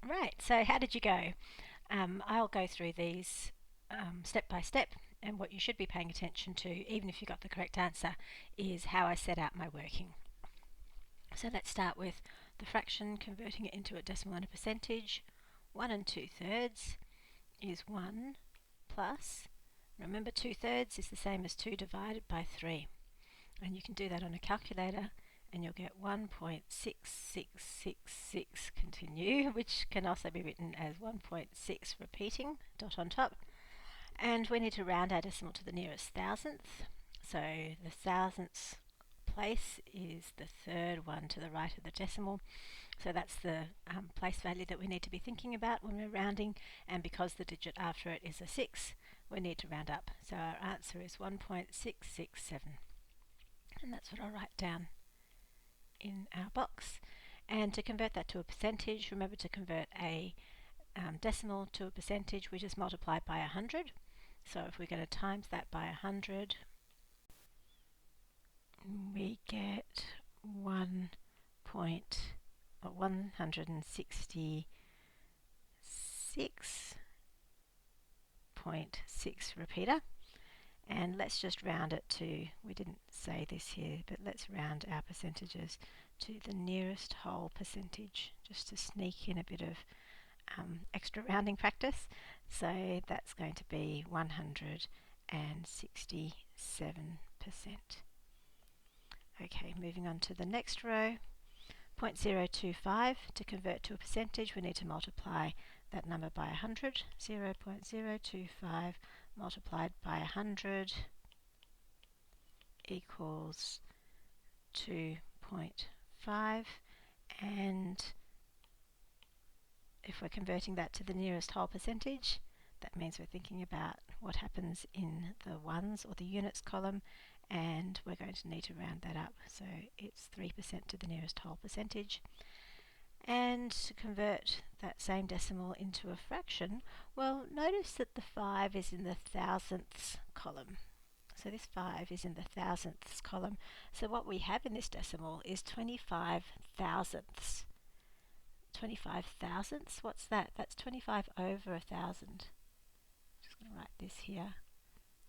Right, so how did you go? I'll go through these step by step, and what you should be paying attention to, even if you got the correct answer, is how I set out my working. So let's start with the fraction, converting it into a decimal and a percentage. 1 2/3 is 1 plus, remember 2/3 is the same as 2 divided by 3. And you can do that on a calculator and you'll get 1.6666 continue, which can also be written as 1.6 repeating, dot on top. And we need to round our decimal to the nearest thousandth. So the thousandths place is the third one to the right of the decimal. So that's the place value that we need to be thinking about when we're rounding, and because the digit after it is a 6, we need to round up. So our answer is 1.667. And that's what I'll write down in our box. And to convert that to a percentage, remember to convert a decimal to a percentage, we just multiply by 100. So if we're going to times that by 100, we get 166.6 repeater. And let's just round it to, we didn't say this here, but let's round our percentages to the nearest whole percentage, just to sneak in a bit of extra rounding practice. So that's going to be 167%. Okay, moving on to the next row. 0.025, to convert to a percentage, we need to multiply that number by 100. 0.025 multiplied by 100 equals 2.5, and if we're converting that to the nearest whole percentage, that means we're thinking about what happens in the ones or the units column, and we're going to need to round that up, so it's 3% to the nearest whole percentage. And to convert that same decimal into a fraction, well, notice that the 5 is in the thousandths column. So this 5 is in the thousandths column. So what we have in this decimal is 25 thousandths. 25 thousandths, what's that? That's 25 over 1,000. Just going to write this here.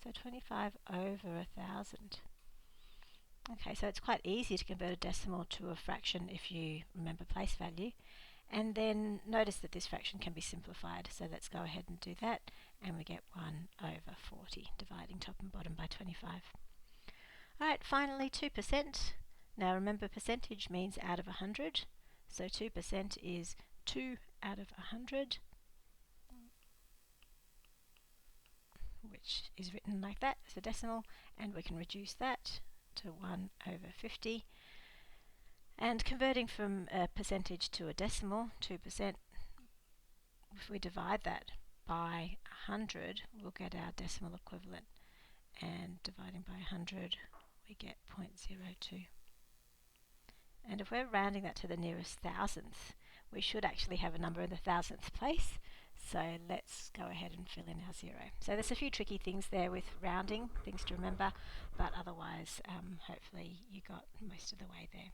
So 25 over 1,000. Okay, so it's quite easy to convert a decimal to a fraction if you remember place value. And then notice that this fraction can be simplified. So let's go ahead and do that. And we get 1 over 40, dividing top and bottom by 25. Alright, finally 2%. Now remember, percentage means out of 100. So 2% is 2 out of 100, which is written like that as a decimal, and we can reduce that to 1 over 50. And converting from a percentage to a decimal, 2%, if we divide that by 100, we'll get our decimal equivalent, and dividing by 100, we get 0.02. And if we're rounding that to the nearest thousandth, we should actually have a number in the thousandth place. So let's go ahead and fill in our 0. So there's a few tricky things there with rounding, things to remember, but otherwise hopefully you got most of the way there.